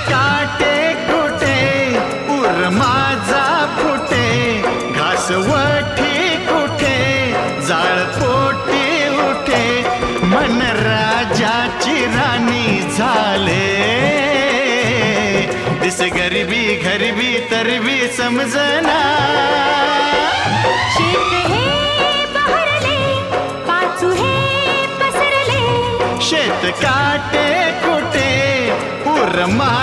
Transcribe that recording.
काटे कुठे उर माझा फुटे, घासवठी कुठे जाळ पोटी उठे, मन राजाची राणी झाले, दिस गरिबी गरिबी तरबी समजना, शेत हे बहरले पाचू हे पसरले, शेत काटे कुठे उर माझा